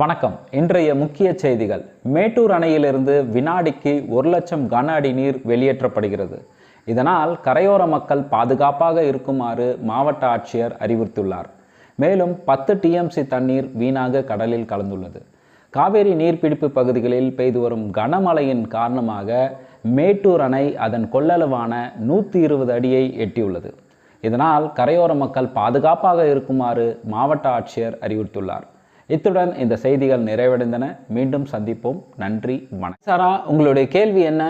வணக்கம். இன்றைய முக்கிய செய்திகள். மேட்டூர் அணையிலிருந்து வினாடிக்கு 1,00,000 கன அடி நீர் வெளியேற்றப்படுகிறது. இதனால் கரையோர மக்கள் பாதுகாப்பாக இருக்குமாறு மாவட்ட ஆட்சியர் அறிவுறுத்தியுள்ளார். மேலும் 10 TMC தண்ணீர் வீணாக கடலில் கலந்துள்ளது. காவேரி நீர்பிடிப்பு பகுதிகளில் பெய்து வரும் கனமழையின் காரணமாக மேட்டூர் அணை அதன் கொள்ளளவான 120 அடியை எட்டியுள்ளது. இதனால் கரையோர மக்கள் பாதுகாப்பாக இருக்குமாறு மாவட்ட ஆட்சியர் அறிவுறுத்தியுள்ளார். இத்துடன் இந்த செய்திகள் நிறைவடைந்தன. மீண்டும் சந்திப்போம். நன்றி, வணக்கம். சாரா, உங்களுடைய கேள்வி என்ன?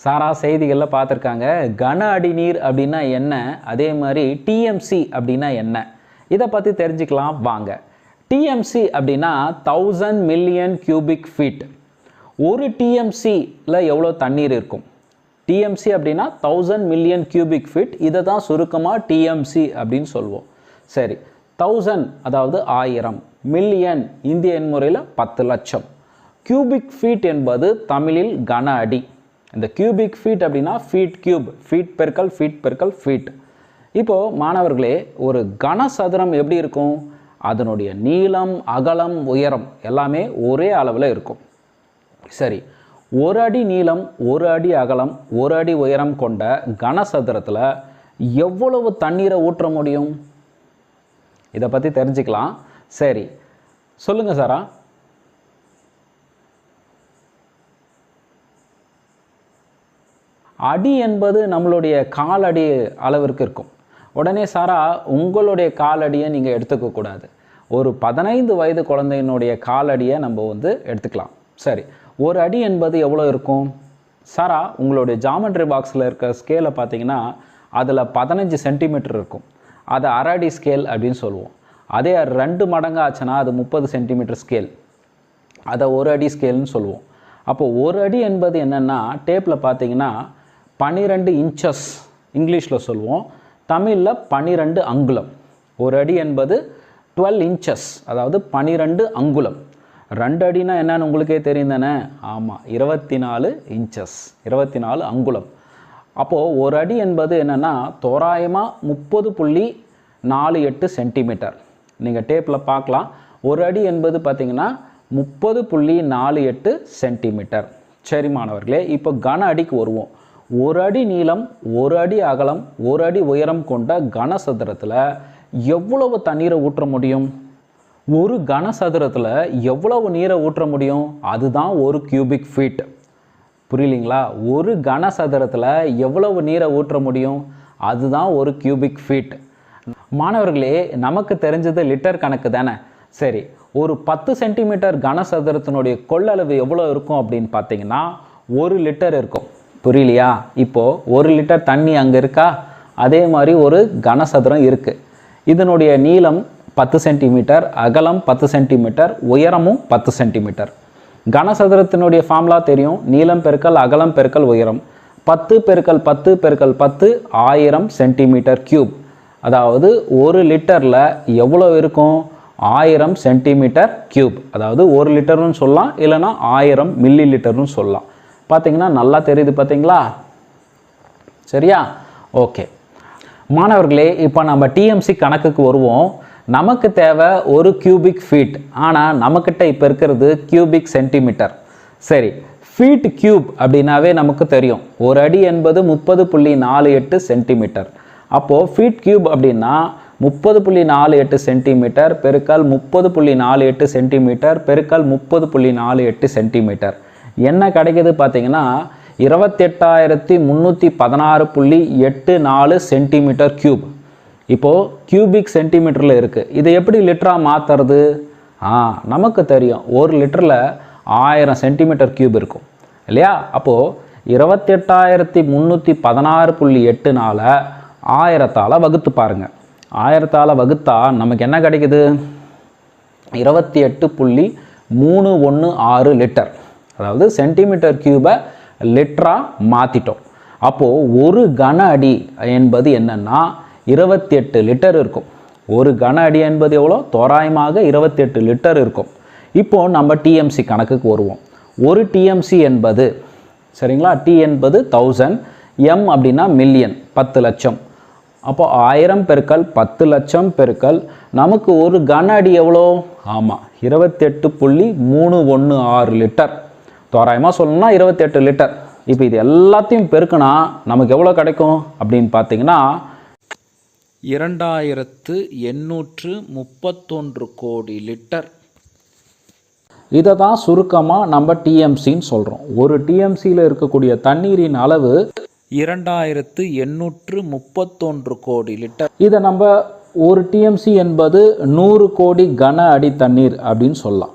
சாரா செய்திகளில் பார்த்துருக்காங்க. கன அடி நீர் அப்படின்னா என்ன, அதே மாதிரி TMC அப்படின்னா என்ன, இதை பற்றி தெரிஞ்சுக்கலாம் வாங்க. TMC அப்படின்னா 1000 மில்லியன் கியூபிக் ஃபீட். ஒரு TMCயில் எவ்வளோ தண்ணீர் இருக்கும்? TMC அப்படின்னா 1000 மில்லியன் கியூபிக் ஃபீட். இதை தான் சுருக்கமாக TMC அப்படின்னு சொல்லுவோம். சரி, 1000 அதாவது 1000, மில்லியன் இந்திய எண்முறையில் 10 லட்சம், கியூபிக் ஃபீட் என்பது தமிழில் கன அடி. இந்த கியூபிக் ஃபீட் அப்படின்னா ஃபீட் கியூப், ஃபீட் பெருக்கல் ஃபீட் பெருக்கல் ஃபீட். இப்போது மாணவர்களே, ஒரு கனசதுரம் எப்படி இருக்கும்? அதனுடைய நீளம், அகலம், உயரம் எல்லாமே ஒரே அளவில் இருக்கும். சரி, 1 அடி நீளம், 1 அடி அகலம், 1 அடி உயரம் கொண்ட கனசதுரத்தில் எவ்வளவு தண்ணீரை ஊற்ற முடியும்? இதை பற்றி தெரிஞ்சுக்கலாம். சரி, சொல்லுங்கள் சாரா. அடி என்பது நம்மளுடைய காலடி அளவிற்கு இருக்கும். உடனே சாரா, உங்களுடைய காலடியை நீங்கள் எடுத்துக்கக்கூடாது. ஒரு 15 வயது குழந்தையினுடைய காலடியை நம்ம எடுத்துக்கலாம். சரி, 1 அடி என்பது எவ்வளோ இருக்கும்? சாரா, உங்களுடைய ஜாமெட்ரி பாக்ஸில் இருக்க ஸ்கேலை பார்த்தீங்கன்னா அதில் 15 சென்டிமீட்டர் இருக்கும். அதை அரை அடி ஸ்கேல் அப்படின்னு சொல்லுவோம். அதே 2 மடங்கு ஆச்சுன்னா அது 30 சென்டிமீட்டர் ஸ்கேல், அதை 1 அடி ஸ்கேல்னு சொல்லுவோம். அப்போது 1 அடி என்பது என்னென்னா, டேப்பில் பார்த்தீங்கன்னா 12 இன்ச்சஸ் இங்கிலீஷில் சொல்லுவோம், தமிழில் 12 அங்குலம். 1 அடி என்பது 12 இன்ச்சஸ், அதாவது 12 அங்குலம். 2 அடினா என்னன்னு உங்களுக்கே தெரியும் தானே? ஆமாம், 24 இன்ச்சஸ், 24 அங்குலம். அப்போது 1 அடி என்பது என்னென்னா தோராயமாக 30.48 சென்டிமீட்டர். நீங்கள் டேப்பில் பார்க்கலாம். 1 அடி என்பது பார்த்திங்கன்னா 30.48 சென்டிமீட்டர். சரி மாணவர்களே, இப்போ கன அடிக்கு வருவோம். 1 அடி நீளம், 1 அடி அகலம், 1 அடி உயரம் கொண்ட கனசதுரத்தில் எவ்வளவு தண்ணீரை ஊற்ற முடியும்? ஒரு கனசதுரத்தில் எவ்வளவு நீரை ஊற்ற முடியும்? அதுதான் 1 கியூபிக் ஃபீட். புரியலிங்களா? ஒரு கனசதுரத்தில் எவ்வளவு நீரை ஊற்ற முடியும்? அதுதான் 1 கியூபிக் ஃபீட். மாணவர்களே, நமக்கு தெரிஞ்சது லிட்டர் கணக்கு தானே. சரி, ஒரு 10 சென்டிமீட்டர் கனசதுரத்தினுடைய கொள்ளளவு எவ்வளோ இருக்கும் அப்படின்னு பார்த்தீங்கன்னா 1 லிட்டர் இருக்கும். புரியலையா? இப்போது 1 லிட்டர் தண்ணி அங்கே இருக்கா? அதே மாதிரி ஒரு கனசதுரம் இருக்குது. இதனுடைய நீளம் 10 சென்டிமீட்டர், அகலம் 10 சென்டிமீட்டர், உயரமும் 10 சென்டிமீட்டர். கனசதுரத்தினுடைய ஃபார்முலா தெரியும். நீளம் பெருக்கல் அகலம் பெருக்கல் உயரம். 10 பெருக்கல் 10 பெருக்கல் 10 1000 சென்டிமீட்டர் கியூப். அதாவது 1 லிட்டரில் எவ்வளோ இருக்கும்? 1000 சென்டிமீட்டர் கியூப். அதாவது 1 லிட்டர்னு சொல்லலாம், இல்லைனா 1000 மில்லி லிட்டர்னு சொல்லலாம். பார்த்தீங்கன்னா நல்லா தெரியுது பார்த்தீங்களா? சரியா? ஓகே மாணவர்களே, இப்போ நம்ம TMC கணக்குக்கு வருவோம். நமக்கு தேவை 1 கியூபிக் ஃபீட், ஆனால் நம்மக்கிட்ட இப்போ இருக்கிறது கியூபிக் சென்டிமீட்டர். சரி, ஃபீட் கியூப் அப்படின்னாவே நமக்கு தெரியும். 1 அடி என்பது 30.48 சென்டிமீட்டர். அப்போது ஃபீட் கியூப் அப்படின்னா 30.48 சென்டிமீட்டர் பெருக்கல் 30.48 சென்டிமீட்டர் பெருக்கல் 30.48 சென்டிமீட்டர். என்ன கிடைக்கிது பார்த்தீங்கன்னா 28,316.84 சென்டிமீட்டர் கியூப். இப்போது கியூபிக் சென்டிமீட்டரில் இருக்குது. இதை எப்படி லிட்டராக மாற்றுறது? நமக்கு தெரியும், 1 லிட்டரில் 1000 சென்டிமீட்டர் கியூப் இருக்கும் இல்லையா? அப்போது 28,316.84 1000ஆல் வகுத்து பாருங்கள். 1000ஆல் வகுத்தா நமக்கு என்ன கிடைக்குது? 28.316 லிட்டர். அதாவது சென்டிமீட்டர் கியூபை லிட்டராக மாற்றிட்டோம். அப்போது 1 கன அடி என்பது என்னென்னா 28 லிட்டர் இருக்கும். 1 கன அடி என்பது எவ்வளோ? தோராயமாக 28 லிட்டர் இருக்கும். இப்போது நம்ம TMC கணக்குக்கு வருவோம். 1 TMC என்பது சரிங்களா, T என்பது 1000, எம் அப்படின்னா மில்லியன், 10 லட்சம். அப்போ 1000 பெருக்கல் 10 லட்சம் பெருக்கல் நமக்கு ஒரு கன அடி எவ்வளோ? ஆமாம், 28.316 லிட்டர். தோராயமாக சொல்லணும்னா 28 லிட்டர். இப்போ இது எல்லாத்தையும் பெருக்கினா நமக்கு எவ்வளோ கிடைக்கும் அப்படின்னு பார்த்தீங்கன்னா 2831 கோடி லிட்டர். இதை தான் சுருக்கமாக நம்ம டிஎம்சின்னு சொல்கிறோம். ஒரு டிஎம்சியில் இருக்கக்கூடிய தண்ணீரின் அளவு 2831 கோடி லிட்டர். இதை நம்ம ஒரு டிஎம்சி என்பது 100 கோடி கன அடி தண்ணீர் அப்படின்னு சொல்லலாம்.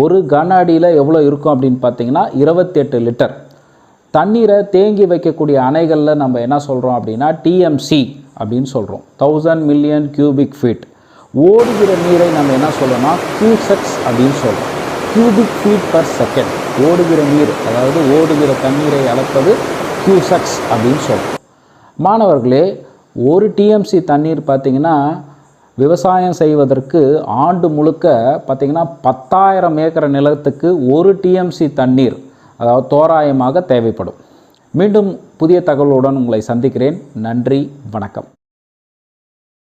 ஒரு கன அடியில் எவ்வளோ இருக்கும் அப்படின்னு பார்த்தீங்கன்னா 28 லிட்டர். தண்ணீரை தேங்கி வைக்கக்கூடிய அணைகளில் நம்ம என்ன சொல்கிறோம் அப்படின்னா டிஎம்சி அப்படின்னு சொல்கிறோம், 1000 மில்லியன் கியூபிக் ஃபீட். ஓடுகிற நீரை நம்ம என்ன சொல்லணும்னா கியூசெக்ஸ் அப்படின்னு சொல்கிறோம், கியூபிக் ஃபீட் பர் செகண்ட். ஓடுகிற நீர், அதாவது ஓடுகிற தண்ணீரை அளப்பது கியூசெக்ஸ் அப்படின்னு சொல்கிறோம். மாணவர்களே, ஒரு டிஎம்சி தண்ணீர் பார்த்திங்கன்னா விவசாயம் செய்வதற்கு ஆண்டு முழுக்க பார்த்திங்கன்னா 10,000 ஏக்கர் நிலத்துக்கு ஒரு டிஎம்சி தண்ணீர், அதாவது தோராயமாக தேவைப்படும். மீண்டும் புதிய தகவலுடன் உங்களை சந்திக்கிறேன். நன்றி, வணக்கம்.